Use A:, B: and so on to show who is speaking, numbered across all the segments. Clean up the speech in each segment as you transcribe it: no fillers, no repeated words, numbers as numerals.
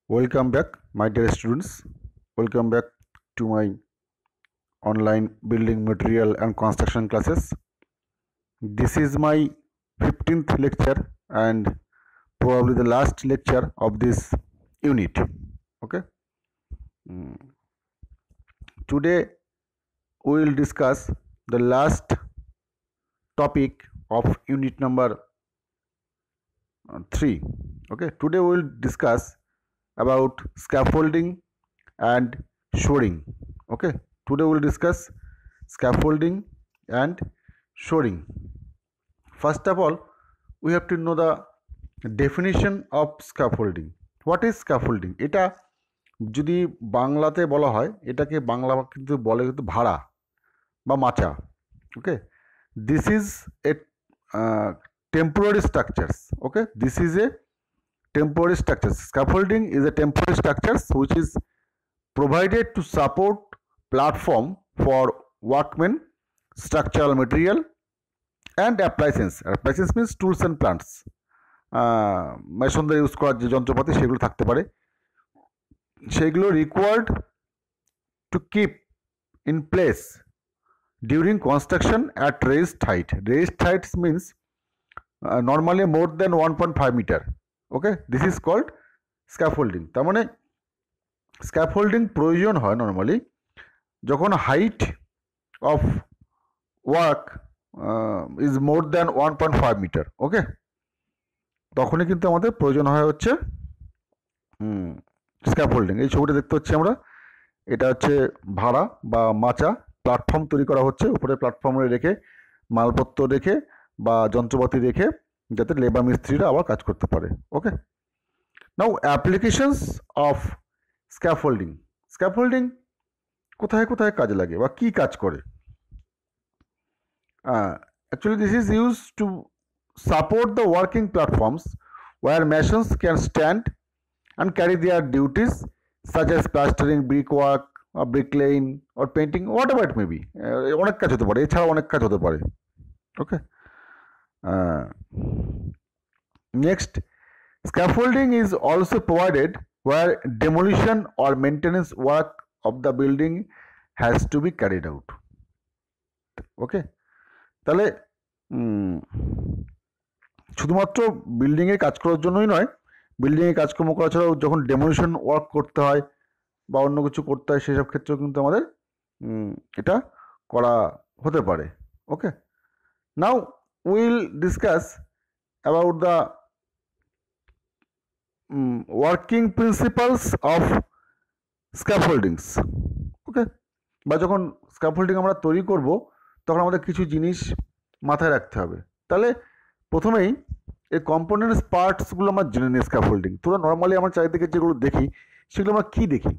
A: Welcome back, my dear students. Welcome back to my online building material and construction classes. This is my 15th lecture and probably the last lecture of this unit. Okay. Today we will discuss the last topic of unit number 3. Okay. Today we will discuss about scaffolding and shoring. Okay, today we'll discuss scaffolding and shoring. First of all, we have to know the definition of scaffolding. What is scaffolding? এটা যদি বাংলাতে বলা হয় এটাকে বাংলা কিন্তু বলে কিন্তু ভাড়া বা মাচা। Okay, this is a temporary structures. Okay, this is a temporary structures. Scaffolding is a temporary structures which is provided to support platform for workmen, structural material and appliances. Appliances means tools and plants. মেশনদের use করার যে যন্ত্রপাতি সেগুলো থাকতে পারে, সেগুলো required to keep in place during construction at raised height. Raised heights means normally more than 1.5 metre. Okay, this is called scaffolding. তার মানে স্ক্যাফোল্ডিং প্রয়োজন হয় নর্মালি যখন height of work is more than 1.5 metre. Okay, তখনই কিন্তু আমাদের প্রয়োজন হয় হচ্ছে স্ক্যাফোল্ডিং. এই ছবিটা দেখতে হচ্ছে আমরা, এটা হচ্ছে ভাড়া বা মাচা. প্ল্যাটফর্ম তৈরি করা হচ্ছে, উপরে প্ল্যাটফর্মে রেখে মালপত্র রেখে বা যন্ত্রপাতি রেখে যাতে লেবার মিস্ত্রিরা আবার কাজ করতে পারে. Okay, now applications of scaffolding. Scaffolding কোথায় কোথায় কাজে লাগে বা কী কাজ করে? Actually this is used to support the working platforms where masons can stand and carry their duties such as plastering, brickwork, or bricklaying or painting, whatever it may be. অনেক কাজ হতে পারে, এছাড়াও অনেক কাজ হতে পারে. ওকে, next, scaffolding is also provided where demolition or maintenance work of the building has to be carried out. ওকে, তাহলে শুধুমাত্র বিল্ডিংয়ে কাজ করার জন্যই নয়, বিল্ডিংয়ে কাজকর্ম করা ছাড়াও যখন ডেমোলিশন ওয়ার্ক করতে হয় বা অন্য কিছু করতে হয় সেসব ক্ষেত্রেও কিন্তু আমাদের এটা করা হতে পারে. Okay, now will discuss about the working principles of scaffoldings. Okay, বা যখন স্ক্যাফোল্ডিং আমরা তৈরি করব তখন আমাদের কিছু জিনিস মাথায় রাখতে হবে. তাহলে প্রথমেই এই কম্পোনেন্টস পার্টসগুলো আমরা জেনে নিই. স্ক্যাফোল্ডিং তোরা নর্মালি আমার চারিদিকে যেগুলো দেখি সেগুলো আমরা কী দেখি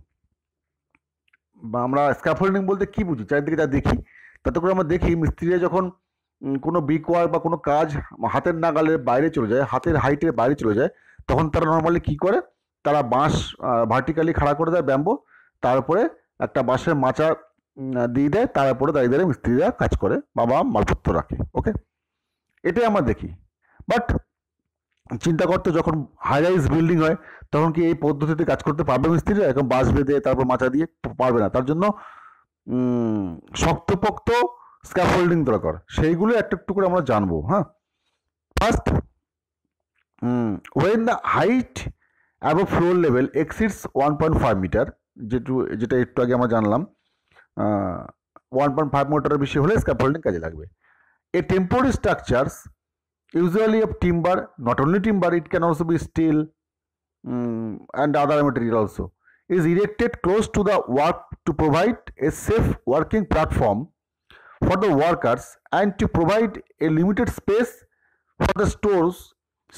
A: বা আমরা স্ক্যাফোল্ডিং বলতে কী বুঝি? চারিদিকে যা দেখি তাতে করে আমরা দেখি মিস্ত্রিরা যখন কোনো ব্রিক ওয়ার্ক বা কোনো কাজ হাতের নাগালের বাইরে চলে যায়, হাতের হাইটের বাইরে চলে যায়, তখন তারা নর্মালি কী করে? তারা বাঁশ ভার্টিক্যালি খাড়া করে দেয় ব্যাম্বো, তারপরে একটা বাঁশের মাচা দিয়ে দেয়, তারপরে দাঁড়িয়ে দাঁড়িয়ে মিস্ত্রিরা কাজ করে বা মালপত্র রাখে. ওকে, এটাই আমরা দেখি. বাট চিন্তা করতে যখন হাই রাইজ বিল্ডিং হয় তখন কি এই পদ্ধতিতে কাজ করতে পারবে মিস্ত্রিরা? এরকম বাঁশ বেঁধে তারপর মাচা দিয়ে পারবে না. তার জন্য শক্তপোক্ত স্ক্যাফোল্ডিং দরকার. সেইগুলো একটু একটু করে আমরা জানবো. হ্যাঁ, first, when the height above floor level exceeds 1.5 metre, যেটা একটু আগে আমরা জানলাম, 1.5 মিটারের বেশি হলে স্ক্যাফোল্ডিং কাজে লাগবে. A temporary structures usually of timber, not only timber, it can also be steel and other material also, is erected close to the work to provide a safe working platform for the workers and to provide a limited space for the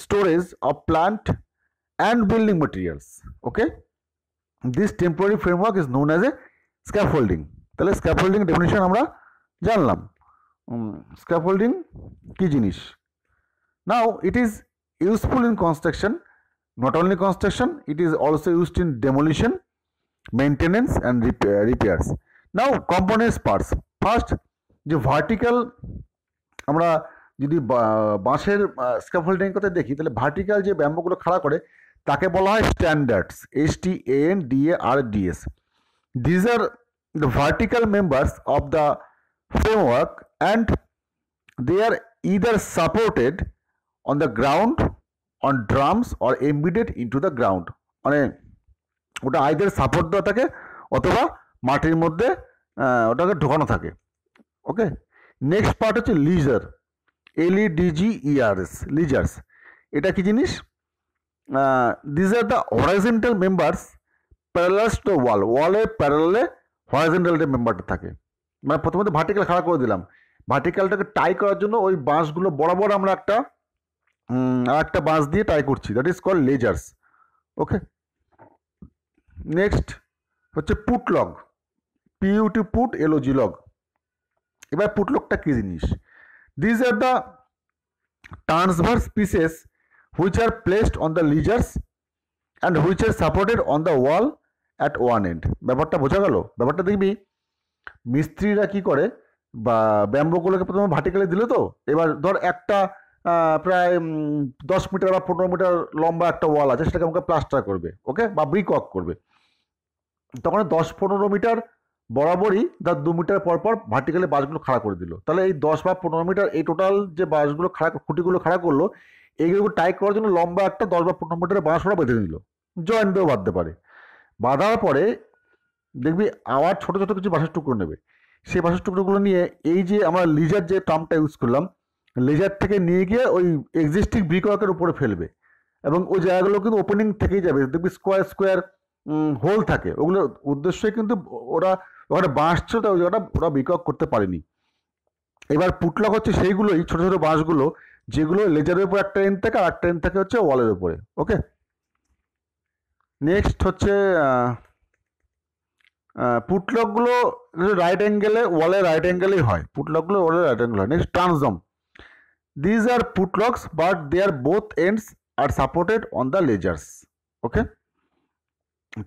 A: storage of plant and building materials. Okay, this temporary framework is known as a scaffolding. তাহলে scaffolding definition আমরা জানলাম. Scaffolding কি জিনিস? Now it is useful in construction, not only construction, it is also used in demolition, maintenance and repairs. Now components parts. First, যে vertical, আমরা যদি বাঁশের scaffolding কথা দেখি তাহলে ভার্টিক্যাল যে ব্যাম্বোগুলো খাড়া করে তাকে বলা হয় standards, STANDARDS. These are the vertical members of the framework and they are either supported on the ground on drums or embedded into the ground. মানে ওটা আইদার সাপোর্ট দেওয়া থাকে অথবা মাটির মধ্যে ওটাকে ঢোকানো থাকে। ওকে, নেক্সট পার্ট হচ্ছে লিজার, LEDGERS, লিজার্স। এটা কি জিনিস? This are the horizontal members parallel to wall, ওয়ালের প্যারালালে হরাইজেন্টাল যে মেম্বারটা থাকে। মানে প্রথমত ভার্টিক্যাল খাড়া করে দিলাম, ভার্টিক্যালটাকে টাই করার জন্য ওই বাঁশগুলো বরাবর আমরা একটা বাঁশ দিয়ে টাই করছি, that is called ledgers. Okay, next হচ্ছে putlog, PUT put, LOG log. এবার পুটলগটা কি জিনিস? This are the transverse pieces which are placed on the ledgers and which are supported on the wall at one end. ব্যাপারটা বোঝা গেল? ব্যাপারটা দেখবি মিস্ত্রিরা কি করে, বা ব্যাম্বোগুলোকে প্রথমে ভার্টিক্যালে দিল, তো এবার ধর একটা প্রায় 10 মিটার বা 15 মিটার লম্বা একটা ওয়াল আছে, সেটাকে আমাকে প্লাস্টার করবে, ওকে, বা ব্রিক ওয়ার্ক করবে। তখন 10-15 মিটার বরাবরই 2 মিটার পর পর ভার্টিক্যালে বাঁশগুলো খাড়া করে দিল। তাহলে এই 10 বা 15 মিটার এই টোটাল যে বাঁশগুলো খুঁটিগুলো খাড়া করলো, এইগুলো টাই করার জন্য লম্বা একটা 10 বা 15 মিটারের বাঁশ ওরা বেঁধে নিল, জয়েন্ট দিয়েও বাঁধতে পারে। বাঁধার পরে দেখবি আবার ছোট ছোট কিছু বাঁশের টুকরো নেবে, সেই বাঁশের টুকরোগুলো নিয়ে এই যে আমরা লিজার যে টার্মটা ইউজ করলাম, লেজার থেকে নিয়ে গিয়ে ওই এক্সিস্টিং ব্রিক ওয়ার্কের উপরে ফেলবে, এবং ওই জায়গাগুলো কিন্তু ওপেনিং থেকেই যাবে। দেখবি স্কোয়ার স্কোয়ার হোল থাকে, ওগুলোর উদ্দেশ্যে কিন্তু ওরা ওখানে বাঁশ ছিল, ওই জায়গাটা ওরা ব্রিক ওয়ার্ক করতে পারেনি। এবার পুটলক হচ্ছে সেইগুলোই ছোট ছোট বাঁশগুলো যেগুলো লেজারের উপর একটা এন্ড থাকে, আর একটা এন্ড থাকে হচ্ছে ওয়ালের উপরে। ওকে, নেক্সট হচ্ছে পুটলকগুলো রাইট অ্যাঙ্গেলে, ওয়ালের রাইট অ্যাঙ্গেলেই হয়, পুটলকগুলো ওয়ালের রাইট অ্যাঙ্গেল হয়। Next transom, these are putlocks but their both ends are supported on the ledgers. Okay,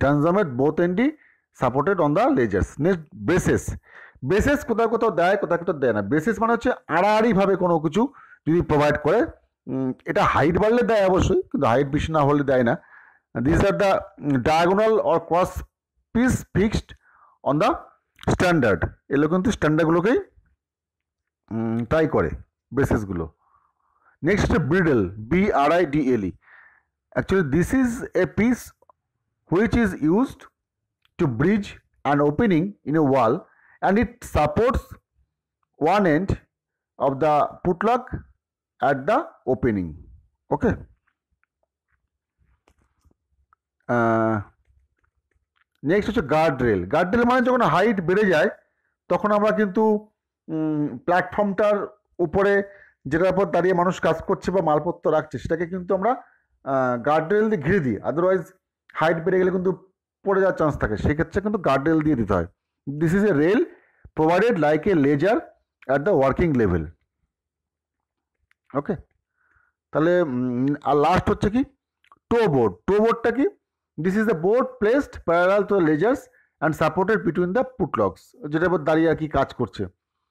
A: transomet both endi supported on the ledgers. Next braces, braces কোথাও কোথাও দেয়, কোথাও কোথাও দেয় না। braces মানে হচ্ছে আড়াআড়ি ভাবে কোনো কিছু যদি প্রোভাইড করে, এটা হাইট বাড়লে দেয় অবশ্যই, কিন্তু হাইট বেশি না হলে দেয় না। these are the diagonal or cross piece fixed on the standard, এগুলো কিন্তু স্ট্যান্ডার্ডগুলোকেই ট্রাই করে ব্রেসেসগুলো। Next is bridle, BRIDLE. Actually, this is a piece which is used to bridge an opening in a wall, and it supports one end of the putlock at the opening. Okay. Next হচ্ছে guardrail. Guardrail মানে যখন height বেড়ে যায় তখন আমরা কিন্তু প্ল্যাটফর্মটার উপরে যেটার উপর দাঁড়িয়ে মানুষ কাজ করছে বা মালপত্র রাখছে সেটাকে কিন্তু আমরা গার্ডরেল দিয়ে ঘিরে দিই, আদারওয়াইজ হাইট বেড়ে গেলে কিন্তু পড়ে যাওয়ার চান্স থাকে, সেক্ষেত্রে কিন্তু গার্ডরেল দিয়ে দিতে হয়। This is a rail provided like a ledger at the working level. Okay, তাহলে আর লাস্ট হচ্ছে কি টো বোর্ড। টো বোর্ডটা কি? This is the board placed parallel to the ledgers and supported between the putlogs, যেটার উপর দাঁড়িয়ে আর কি কাজ করছে,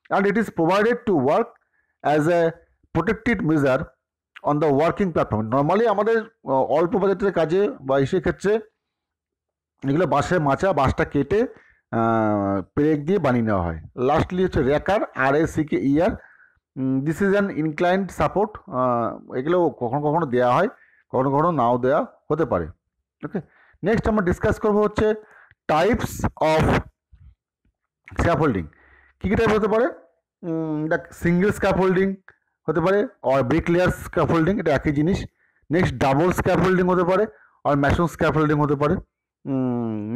A: and it is provided to work as a protected measure on the working platform. Normally আমাদের অল্প বাজেটের কাজে বা সেই ক্ষেত্রে এগুলো বাঁশের মাচা, বাঁশটা কেটে পেরেক দিয়ে বানিয়ে নেওয়া হয়। লাস্টলি হচ্ছে র্যাকার, RACKER। This is an inclined support, এগুলো কখনো কখনো দেওয়া হয়, কখনো কখনো নাও দেওয়া হতে পারে। ওকে, নেক্সট আমরা ডিসকাস করবো হচ্ছে টাইপস অফ স্ক্যাফোল্ডিং। কী কী টাইপ হতে পারে? সিঙ্গেল স্ক্যাফোল্ডিং হতে পারে, আর ব্রিকলেয়ার স্ক্যাফোল্ডিং, এটা একই জিনিস। নেক্সট ডাবল স্ক্যাফোল্ডিং হতে পারে, আর ম্যাশন স্ক্যাফোল্ডিং হতে পারে।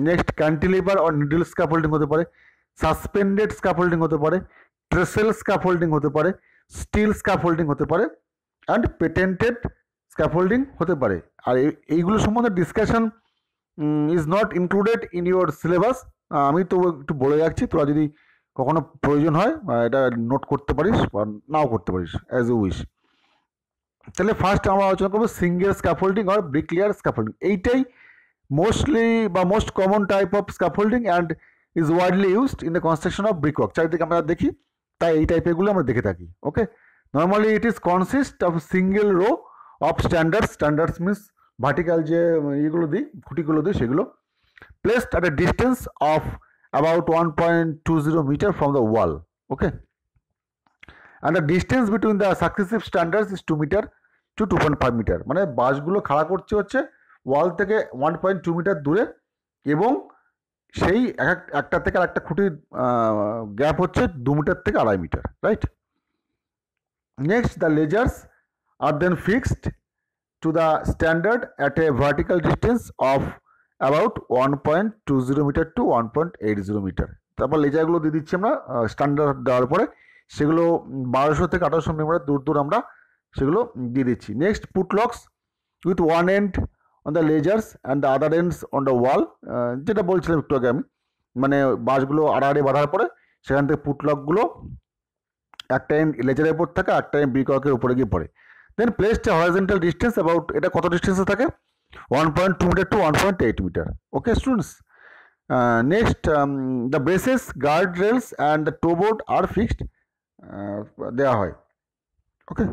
A: নেক্সট ক্যান্টিলিভার আর নিডল স্ক্যাফোল্ডিং হতে পারে, সাসপেন্ডেড স্ক্যাফোল্ডিং হতে পারে, ট্রেসেল স্ক্যাফোল্ডিং হতে পারে, স্টিল স্ক্যাফোল্ডিং হতে পারে, অ্যান্ড পেটেন্টেড স্ক্যাফোল্ডিং হতে পারে। আর এইগুলো সম্বন্ধে discussion is not included in your syllabus. আমি তো একটু বলে রাখছি, তোরা যদি কখনো প্রয়োজন হয় এটা নোট করতে পারিস বা নাও করতে পারিস, অ্যাজ ইউ উইশ। তাহলে ফার্স্ট আমরা আলোচনা করবো সিঙ্গেল স্ক্যাফোল্ডিং আর ব্রিকলেয়ার স্ক্যাফোল্ডিং। এইটাই মোস্টলি বা most common type of scaffolding and is widely used in the construction of brickwork. চারিদিকে আমরা দেখি, তাই এই টাইপেরগুলো আমরা দেখে থাকি। Okay, normally it is consist of single row of standards. Standards means vertical যে ইয়েগুলো দিই, খুঁটিগুলো দিই, সেগুলো placed at a distance of about 1.20 metre from the wall. Okay, and the distance between the successive standards is 2 metre to 2.5 metre. মানে বাসগুলো খাড়া করছে হচ্ছে ওয়াল থেকে 1.2 মিটার দূরে, এবং সেই একটা থেকে আর একটা খুঁটির গ্যাপ হচ্ছে 2 মিটার থেকে 2.5 metre, right? Next, the ledgers are then fixed to the standard at a vertical distance of about 1.20 meter to 1.80 metre. তারপর লেজারগুলো দিয়ে দিচ্ছি আমরা স্ট্যান্ডার্ড দেওয়ার পরে, সেগুলো 1200 থেকে 1800 মিটার দূর দূর আমরা সেগুলো দিয়ে দিচ্ছি। Next, putlogs with one end on the ledgers and the other ends on the wall, যেটা বলছিলাম একটু আগে আমি, মানে বাসগুলো আড়াআড়ি বাঁধার পরে সেখান থেকে পুটলকগুলো একটা এন্ড লেজারের উপর থাকে, একটা এন্ড ব্রিকওয়ার্কের উপরে গিয়ে পড়ে। Then placed horizontal distance about, এটা কত ডিস্টেন্সে থাকে? 1.2 meter to 1.8 meter. Okay students, next, the braces, guard rails and the toe board are fixed দেওয়া হয়। ওকে,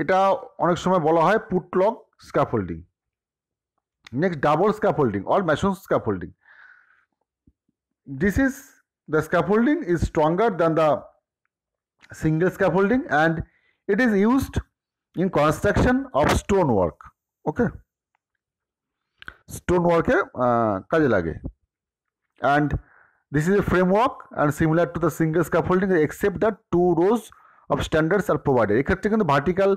A: এটা অনেক সময় বলা হয় putlog scaffolding. Next, double scaffolding or mason scaffolding. This is, the scaffolding is stronger than the single scaffolding and it is used in construction of stone work. Okay, stone work কাজে লাগে, and this is a framework and similar to the single scaffolding except that 2 rows of standards are provided. এক্ষেত্রে কিন্তু vertical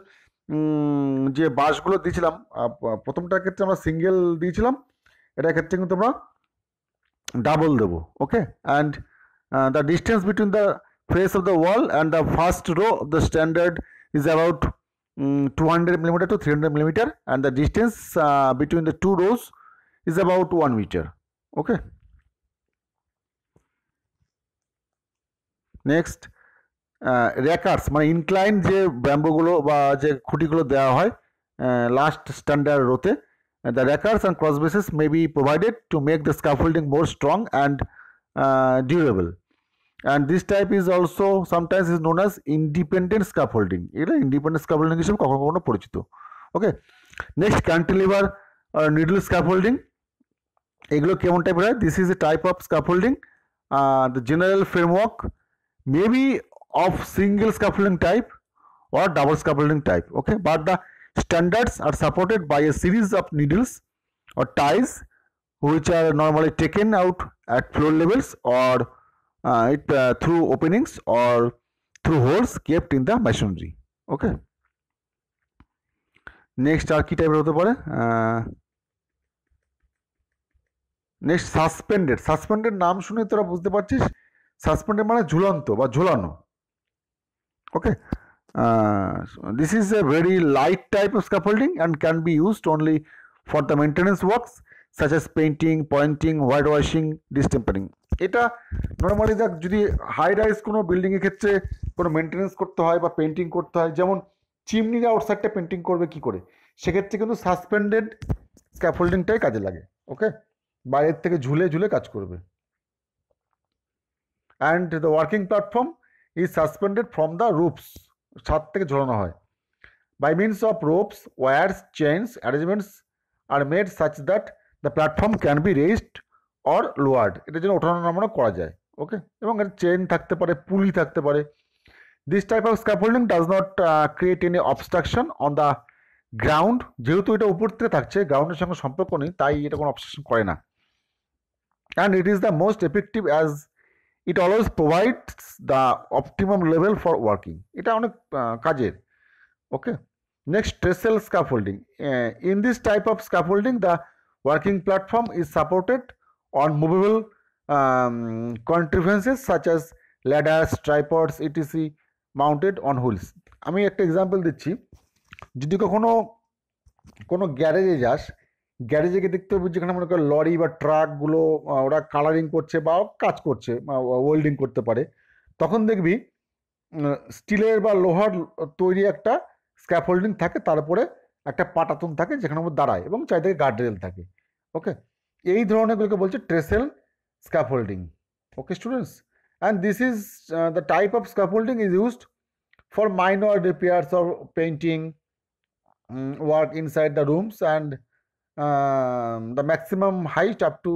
A: যে বাসগুলো দিয়েছিলাম প্রথমটার ক্ষেত্রে আমরা সিঙ্গেল দিয়েছিলাম, এটার ক্ষেত্রে কিন্তু আমরা ডাবল দেবো। ওকে, and the distance between the face of the wall and the first row of the standard is about 200 millimeter to 300 millimeter, and the distance between the 2 rows is about 1 meter. Okay, next, rakers মানে incline যে ব্যাম্বোগুলো বা যে খুঁটিগুলো দেওয়া হয় last standard রোতে, the rakers and cross bases may be provided to make the scaffolding more strong and durable, and this type is also sometimes is known as independent scaffolding. এটা ইন্ডিপেন্ডেন্ট স্ক্যাফোল্ডিং হিসেবে কখনো কখনো পরিচিত। ওকে, next, cantilever needle scaffolding, এগুলো কেমন টাইপের হয়? This is A type of scaffolding, the general framework may be of single scaffolding type or double scaffolding type. Okay, but the standards are supported by a series of needles or ties which are normally taken out at floor levels or through openings or through holes kept in the masonry. Okay, next আর কি টাইপের হতে পারে? Next, suspended. Suspended নাম শুনে তোরা বুঝতে পারছিস, suspended মানে ঝুলন্ত বা ঝোলানো। Okay, this is a very light type of scaffolding and can be used only for the maintenance works such as painting, pointing, whitewashing, distempering. এটা নর্মালি দেখ, যদি হাই রাইজ কোনো বিল্ডিংয়ের ক্ষেত্রে কোনো মেনটেন্যান্স করতে হয় বা পেন্টিং করতে হয়, যেমন চিমনির আউটসাইডটা পেন্টিং করবে কি করে, সেক্ষেত্রে কিন্তু সাসপেন্ডেড স্ক্যাফোল্ডিংটাই কাজে লাগে। ওকে, বাইরের থেকে ঝুলে ঝুলে কাজ করবে। And the working platform is suspended from the roofs, ছাদ থেকে ঝোলানো হয়। by means of ropes, wires, chains, arrangements are made such that the platform can be raised or lowered, এটার জন্য ওঠানো নামানো করা যায়। ওকে, এবং এর চেন থাকতে পারে, পুলি থাকতে পারে। this type of scaffolding does not create any obstruction on the ground, যেহেতু এটা উপর থেকে থাকছে, গ্রাউন্ডের সঙ্গে সম্পর্ক নেই, তাই এটা কোনো অবস্ট্রাকশন করে না। and it is the most effective as it always provides the optimum level for working. এটা অনেক কাজের। Okay, next, trestle scaffolding. in this type of scaffolding the working platform is supported on movable contrivances such as ladders, tripods, etc. mounted on wheels. আমি একটা example দিচ্ছি, যদি কখনো কোনো গ্যারেজে যাস, গ্যারেজে গিয়ে দেখতে হবে যেখানে মনে করো লরি বা ট্রাকগুলো ওরা কালারিং করছে বা কাজ করছে, ওয়েল্ডিং করতে পারে, তখন দেখবি স্টিলের বা লোহার তৈরি একটা স্ক্যাফোল্ডিং থাকে, তারপরে একটা পাটাতন থাকে যেখানে আমরা দাঁড়ায় এবং চারিদিকে গার্ডরেল থাকে। ওকে, এই ধরনেরগুলোকে বলছে trestle scaffolding. Okay students, and this is the type of scaffolding is used for minor repairs or painting work inside the rooms, and the maximum height up to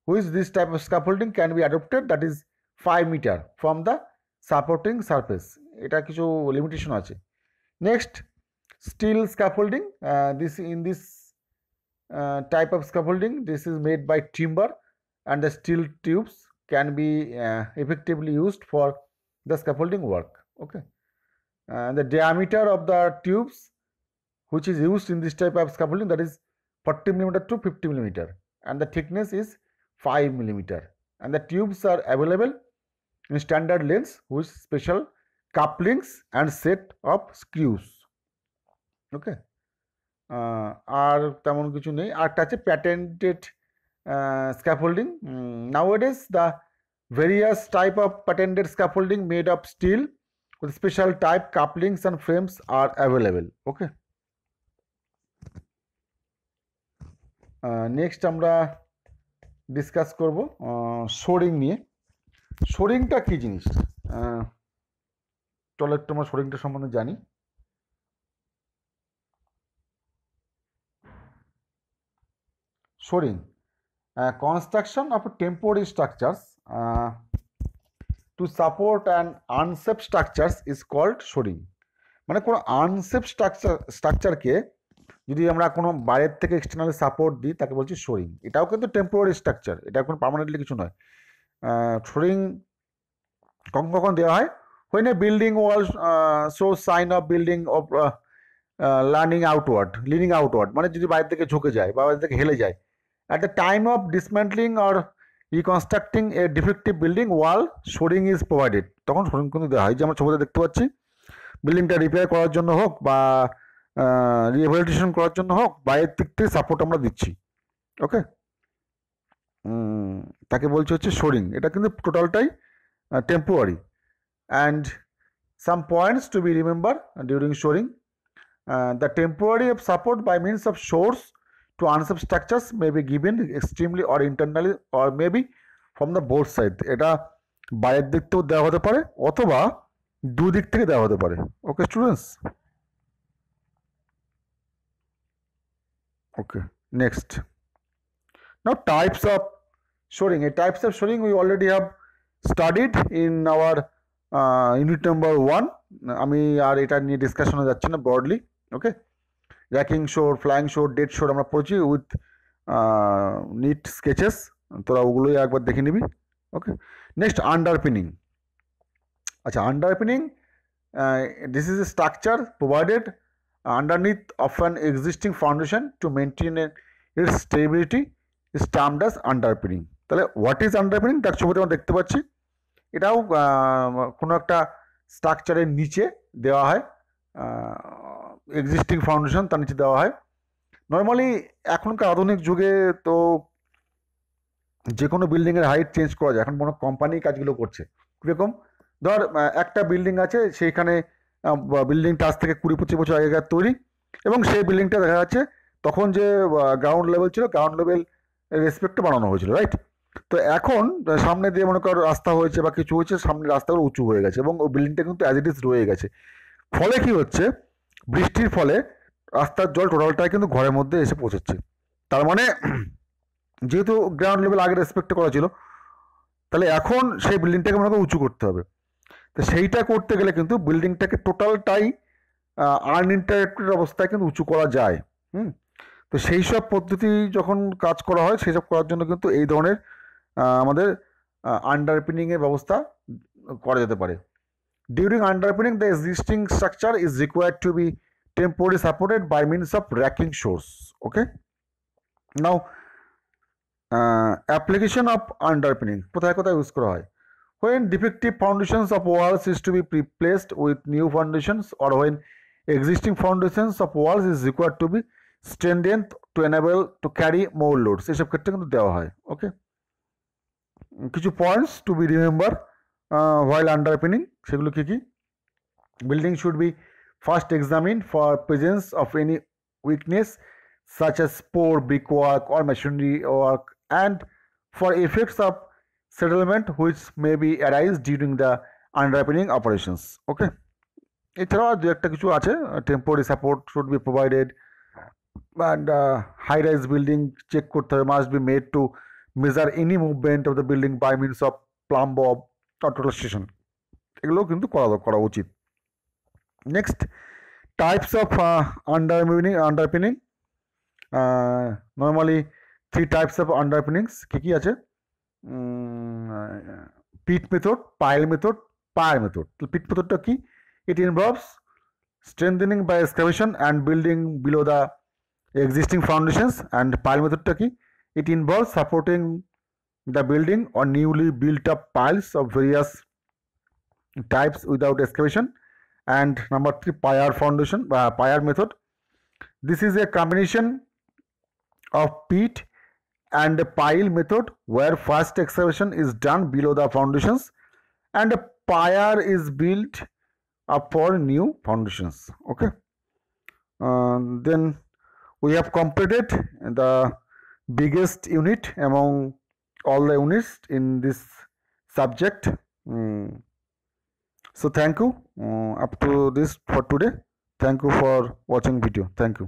A: which this type of scaffolding can be adopted, that is 5 meter from the supporting surface. এটা কিছু limitation আছে। Next, steel scaffolding. This type of scaffolding, this is made by timber, and the steel tubes can be effectively used for the scaffolding work. Okay, the diameter of the tubes which is used in this type of scaffolding, that is 40 millimeter to 50 millimeter, and the thickness is 5 millimeter, and the tubes are available in standard lengths with special couplings and set of screws. Okay, আর তেমন কিছু নেই। আরটা আছে প্যাটেন্টেড scaffolding. Nowadays the various type of patented scaffolding made of steel with special type couplings and frames are available. Okay, next আমরা discuss করব শোরিং নিয়ে। শোরিংটা কি জিনিস, চলো একটু আমরা শোরিংটা সম্বন্ধে জানি। শোরিং, construction of temporary structures to support an unsafe structures is called shoring. মানে কোনো আনসেফ স্ট্রাকচারকে যদি আমরা কোনো বাইরের থেকে এক্সটার্নালি সাপোর্ট দিই তাকে বলছি শোরিং। এটাও কিন্তু টেম্পোরারি স্ট্রাকচার, এটা কোনো পার্মানেন্টলি কিছু নয়। শোরিং কখন কখন দেওয়া হয়? when a building wall shows sign of building of leaning outward, মানে যদি বাইরে থেকে ঝুঁকে যায় বা বাইরে থেকে হেলে যায়। at the time of dismantling or reconstructing a defective building wall, shoring is provided. তখন শোরিং কিন্তু দেওয়া হয়, যে আমরা ছবিতে দেখতে পাচ্ছি, বিল্ডিংটা রিপেয়ার করার জন্য হোক বা রিহ্যাবিলিটেশন করার জন্য হোক, বাইরের দিক থেকে সাপোর্ট আমরা দিচ্ছি। ওকে, তাকে বলছে হচ্ছে শোরিং। এটা কিন্তু টোটালটাই temporary. And some points to be remember during shoring: the temporary of support by means of shores to unsafe structures may be given extremely or internally or maybe from the both side. এটা বাইরের দিক থেকেও দেওয়া হতে পারে অথবা দুদিক থেকে দেওয়া হতে পারে। Okay students, okay next. Now types of shoring. এই types of shoring we already have studied in our unit number 1। আমি আর এটা নিয়ে ডিসকাশনে যাচ্ছি না broadly. Okay, raking shore, flying shore, dead shore আমরা পড়েছি উইথ নিট স্কেচেস, তোরা ওগুলোই একবার দেখে নিবি। ওকে, নেক্সট আন্ডারপিনিং। আচ্ছা, আন্ডারপিনিং, this is A structure provided underneath of an existing foundation to maintain it's stability is termed as আন্ডারপিনিং। তাহলে হোয়াট ইজ আন্ডারপিনিং, তার ছবিতে আমরা দেখতে পাচ্ছি। এটাও কোনো একটা স্ট্রাকচারের নিচে দেওয়া হয়, এক্সিস্টিং ফাউন্ডেশন তার নিচে দেওয়া হয়। নর্মালি এখনকার আধুনিক যুগে তো যে কোনো বিল্ডিংয়ের হাইট চেঞ্জ করা যায়, এখন কোনো কোম্পানি কাজগুলো করছে। কীরকম, ধর একটা বিল্ডিং আছে, সেইখানে বিল্ডিংটা আজ থেকে 20-25 বছর আগেকার তৈরি, এবং সেই বিল্ডিংটা দেখা যাচ্ছে তখন যে গ্রাউন্ড লেভেল ছিল, গ্রাউন্ড লেভেল রেসপেক্টে বানানো হয়েছিল, রাইট? তো এখন সামনে দিয়ে মনে কর রাস্তা হয়েছে বা কিছু হয়েছে, সামনে রাস্তাগুলো উঁচু হয়ে গেছে এবং ওই বিল্ডিংটা কিন্তু অ্যাজ ইট ইজ রয়ে গেছে। ফলে কি হচ্ছে, বৃষ্টির ফলে রাস্তার জল টোটালটাই কিন্তু ঘরের মধ্যে এসে পৌঁছচ্ছে। তার মানে যেহেতু গ্রাউন্ড লেভেল আগে রেসপেক্ট করা ছিল, তাহলে এখন সেই বিল্ডিংটাকে মনে করে উঁচু করতে হবে। তো সেইটা করতে গেলে কিন্তু বিল্ডিংটাকে টোটালটাই আনইন্টারাপ্টেড অবস্থায় কিন্তু উঁচু করা যায়। তো সেই সব পদ্ধতি যখন কাজ করা হয়, সেই সব করার জন্য কিন্তু এই ধরনের আমাদের আন্ডারপিনিংয়ের ব্যবস্থা করা যেতে পারে। During underpinning, the existing structure is required to be temporarily supported by means of racking shores. Okay. Now, application of underpinning. কোথায় কোথায় ইউজ করা হয়? When defective foundations of walls is to be replaced with new foundations, or when existing foundations of walls is required to be strengthened to enable to carry more loads. এইসব ক্ষেত্রে কিন্তু দেওয়া হয়। ওকে, কিছু points to be remember while underpinning, সেগুলো কি কি? Building should be first examined for presence of any weakness such as poor brickwork or masonry work, and for effects of settlement which may be arise during the underpinning operations. Okay, এছাড়াও আর দু একটা কিছু আছে, temporary support should be provided and high rise building check করতে হবে, must be made to measure any movement of the building by means of plumb bob or total station, এগুলোও কিন্তু করা উচিত। Next, types of underpinning. Normally 3 types of underpinnings কী কী আছে? Pit method, pile method, pier method. তো pit মেথডটা কি? It involves strengthening by excavation and building below the existing foundations. And pile মেথডটা কি? It involves supporting the building on newly built up piles of various types without excavation. And number 3, pyre method. This is a combination of pit and a pile method where first excavation is done below the foundations and a pyre is built up for new foundations. Okay. Then we have completed the biggest unit among all the units in this subject. So thank you up to this for today. Thank you for watching video. Thank you.